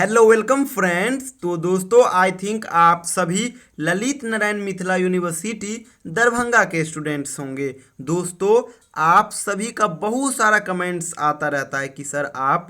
Hello welcome friends. तो दोस्तों I think आप सभी ललित नारायण मिथिला यूनिवर्सिटी दरभंगा के स्टूडेंट्स होंगे। दोस्तों आप सभी का बहुत सारा कमेंट्स आता रहता है कि सर आप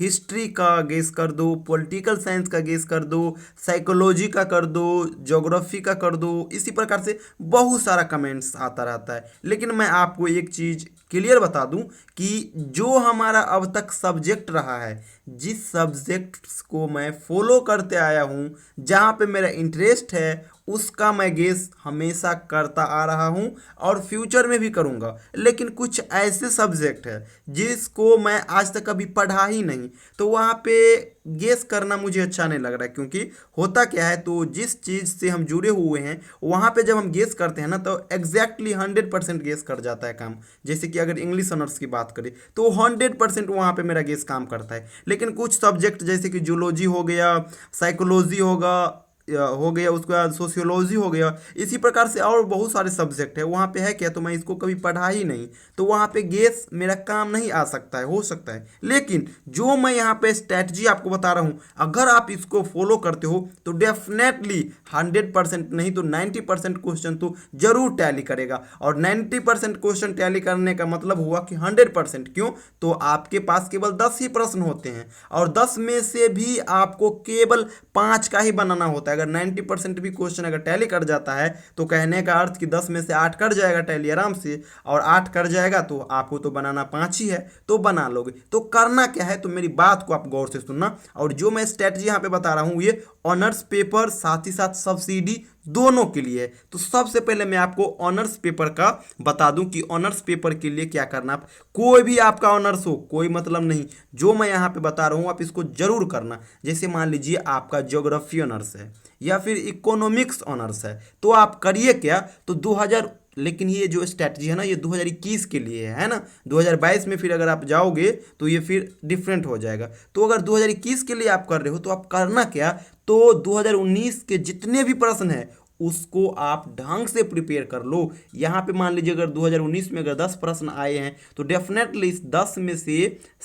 हिस्ट्री का गेस कर दो, पॉलिटिकल साइंस का गेस कर दो, साइकोलॉजी का कर दो, ज्योग्राफी का कर दो। इसी प्रकार से बहुत सारा कमेंट्स आता रहता है। लेकिन मैं आपको एक चीज़ क्लियर बता दूं कि जो हमारा अब तक सब्जेक्ट रहा है, जिस सब्जेक्ट्स को मैं फॉलो करते आया हूँ, जहाँ पे मेरा इंटरेस्ट है, उसका मैं गेस हमेशा करता आ रहा हूँ और फ्यूचर में भी करूँगा। लेकिन कुछ ऐसे सब्जेक्ट है जिसको मैं आज तक कभी पढ़ा ही नहीं, तो वहाँ पे गेस करना मुझे अच्छा नहीं लग रहा है। क्योंकि होता क्या है, तो जिस चीज़ से हम जुड़े हुए हैं वहाँ पे जब हम गेस करते हैं ना, तो एग्जैक्टली 100% गेस कर जाता है काम। जैसे कि अगर इंग्लिश ऑनर्स की बात करें तो 100% वहाँ पे मेरा गेस काम करता है। लेकिन कुछ सब्जेक्ट जैसे कि जूलॉजी हो गया, साइकोलॉजी हो गया, उसके बाद सोशियोलॉजी हो गया, इसी प्रकार से और बहुत सारे सब्जेक्ट है। वहाँ पे है क्या, तो मैं इसको कभी पढ़ा ही नहीं, तो वहाँ पे गेस मेरा काम नहीं आ सकता है, हो सकता है। लेकिन जो मैं यहाँ पे स्ट्रैटेजी आपको बता रहा हूँ, अगर आप इसको फॉलो करते हो तो डेफिनेटली 100% नहीं तो 90% क्वेश्चन तो जरूर टैली करेगा। और 90% क्वेश्चन टैली करने का मतलब हुआ कि 100%। क्यों? तो आपके पास केवल 10 ही प्रश्न होते हैं और 10 में से भी आपको केवल 5 का ही बनाना होता है। अगर 90% भी क्वेश्चन अगर टैली कर जाता है तो कहने का अर्थ कि 10 में से 8 कर जाएगा टैली आराम से, और 8 कर जाएगा तो आपको तो बनाना 5 ही है, तो बना लोगे। तो करना क्या है, तो मेरी बात को आप गौर से सुनना। और जो मैं स्ट्रेटजी यहाँ पे बता रहा हूँ ये ऑनर्स पेपर साथ ही साथ सब्सिडी दोनों के लिए है। तो सबसे पहले मैं आपको ऑनर्स पेपर का बता दूं कि ऑनर्स पेपर के लिए क्या करना। आप कोई भी आपका ऑनर्स हो, कोई मतलब नहीं, जो मैं यहाँ पे बता रहा हूँ आप इसको जरूर करना। जैसे मान लीजिए आपका ज्योग्राफी ऑनर्स है या फिर इकोनॉमिक्स ऑनर्स है, तो आप करिए क्या, तो 2000, लेकिन ये जो स्ट्रैटेजी है ना, ये 2021 के लिए है ना। 2022 में फिर अगर आप जाओगे तो ये फिर डिफरेंट हो जाएगा। तो अगर 2021 के लिए आप कर रहे हो तो आप करना क्या, तो 2019 के जितने भी प्रश्न हैं उसको आप ढंग से प्रिपेयर कर लो। यहाँ पे मान लीजिए अगर 2019 में अगर 10 प्रश्न आए हैं तो डेफिनेटली इस 10 में से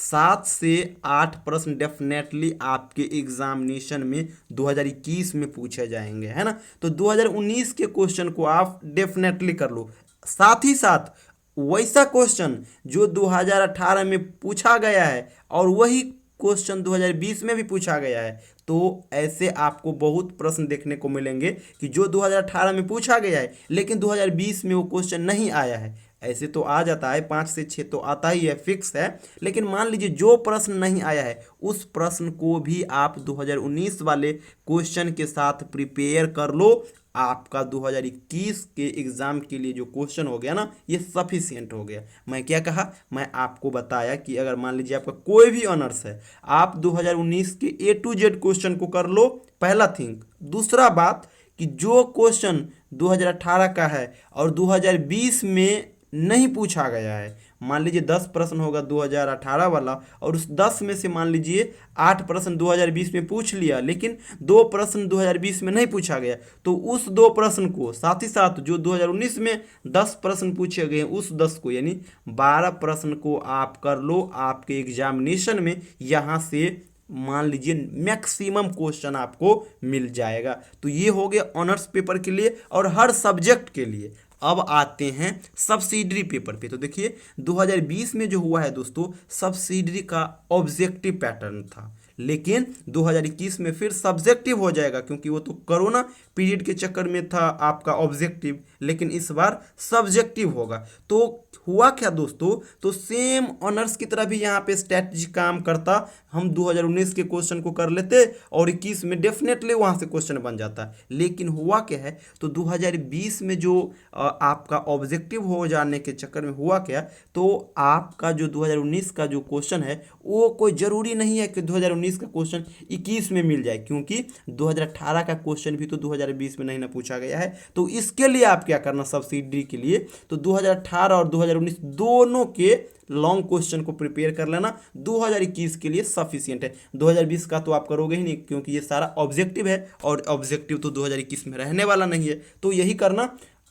7 से 8 प्रश्न डेफिनेटली आपके एग्जामिनेशन में 2021 में पूछे जाएंगे, है ना। तो 2019 के क्वेश्चन को आप डेफिनेटली कर लो। साथ ही साथ वैसा क्वेश्चन जो 2018 में पूछा गया है और वही क्वेश्चन 2020 में भी पूछा गया है, तो ऐसे आपको बहुत प्रश्न देखने को मिलेंगे कि जो 2018 में पूछा गया है लेकिन 2020 में वो क्वेश्चन नहीं आया है। ऐसे तो आ जाता है, 5 से 6 तो आता ही है, फिक्स है। लेकिन मान लीजिए जो प्रश्न नहीं आया है उस प्रश्न को भी आप 2019 वाले क्वेश्चन के साथ प्रिपेयर कर लो। आपका 2021 के एग्ज़ाम के लिए जो क्वेश्चन हो गया ना, ये सफिशियंट हो गया। मैं क्या कहा, मैं आपको बताया कि अगर मान लीजिए आपका कोई भी ऑनर्स है, आप 2019 के A to Z क्वेश्चन को कर लो, पहला थिंग। दूसरा बात कि जो क्वेश्चन 2018 का है और 2020 में नहीं पूछा गया है, मान लीजिए 10 प्रश्न होगा 2018 वाला और उस 10 में से मान लीजिए 8 प्रश्न 2020 में पूछ लिया लेकिन 2 प्रश्न 2020 में नहीं पूछा गया, तो उस 2 प्रश्न को साथ ही साथ जो 2019 में 10 प्रश्न पूछे गए उस 10 को यानी 12 प्रश्न को आप कर लो। आपके एग्जामिनेशन में यहाँ से मान लीजिए मैक्सिमम क्वेश्चन आपको मिल जाएगा। तो ये हो गया ऑनर्स पेपर के लिए और हर सब्जेक्ट के लिए। अब आते हैं सब्सिडरी पेपर पे। तो देखिए 2020 में जो हुआ है दोस्तों, सब्सिडरी का ऑब्जेक्टिव पैटर्न था, लेकिन 2021 में फिर सब्जेक्टिव हो जाएगा क्योंकि वो तो कोरोना पीरियड के चक्कर में था आपका ऑब्जेक्टिव, लेकिन इस बार सब्जेक्टिव होगा। तो हुआ क्या दोस्तों, तो सेम ऑनर्स की तरह भी यहाँ पे स्ट्रैटेजी काम करता। हम 2019 के क्वेश्चन को कर लेते और 21 में डेफिनेटली वहाँ से क्वेश्चन बन जाता। लेकिन हुआ क्या है, तो 2020 में जो आपका ऑब्जेक्टिव हो जाने के चक्कर में हुआ क्या, तो आपका जो 2019 का जो क्वेश्चन है वो कोई ज़रूरी नहीं है कि 2019 का क्वेश्चन 21 में मिल जाए, क्योंकि 2018 का क्वेश्चन भी तो 2020 में नहीं ना पूछा गया है। तो इसके लिए आप क्या करना, सब्सिडी के लिए तो 2018 और 2019 दोनों के लॉन्ग क्वेश्चन को प्रिपेयर कर लेना। 2021 के लिए सफिशियंट है। 2020 का तो आप करोगे ही नहीं क्योंकि ये सारा ऑब्जेक्टिव है और ऑब्जेक्टिव तो 2021 में रहने वाला नहीं है, तो यही करना।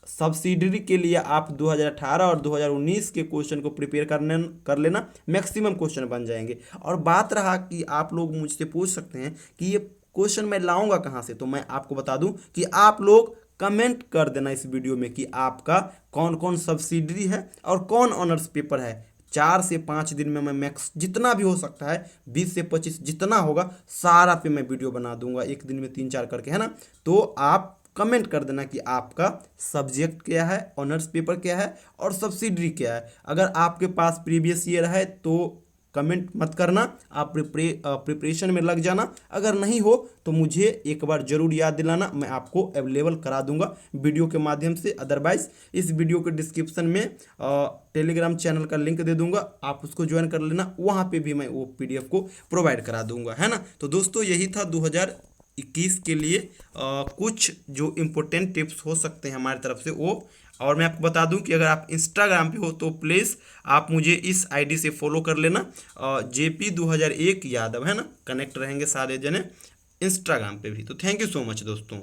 सब्सिडरी के लिए आप 2018 और 2019 के क्वेश्चन को प्रिपेयर कर लेना, मैक्सिमम क्वेश्चन बन जाएंगे। और बात रहा कि आप लोग मुझसे पूछ सकते हैं कि ये क्वेश्चन मैं लाऊंगा कहाँ से, तो मैं आपको बता दूं कि आप लोग कमेंट कर देना इस वीडियो में कि आपका कौन कौन सब्सिडरी है और कौन ऑनर्स पेपर है। 4 से 5 दिन में मैं मैक्स जितना भी हो सकता है 20 से 25 जितना होगा सारा पे मैं वीडियो बना दूंगा, एक दिन में 3-4 करके, है ना। तो आप कमेंट कर देना कि आपका सब्जेक्ट क्या है, ऑनर्स पेपर क्या है और सब्सिडरी क्या है। अगर आपके पास प्रीवियस ईयर है तो कमेंट मत करना, आप प्रिपरेशन में लग जाना। अगर नहीं हो तो मुझे एक बार ज़रूर याद दिलाना, मैं आपको अवेलेबल करा दूंगा वीडियो के माध्यम से। अदरवाइज इस वीडियो के डिस्क्रिप्शन में टेलीग्राम चैनल का लिंक दे दूंगा, आप उसको ज्वाइन कर लेना, वहाँ पे भी मैं वो PDF को प्रोवाइड करा दूंगा, है ना। तो दोस्तों यही था 2021 के लिए कुछ जो इम्पोर्टेंट टिप्स हो सकते हैं हमारी तरफ से वो। और मैं आपको बता दूं कि अगर आप इंस्टाग्राम पे हो तो प्लीज़ आप मुझे इस आईडी से फॉलो कर लेना, JP2001 यादव, है ना। कनेक्ट रहेंगे सारे जने इंस्टाग्राम पे भी। तो थैंक यू सो मच दोस्तों।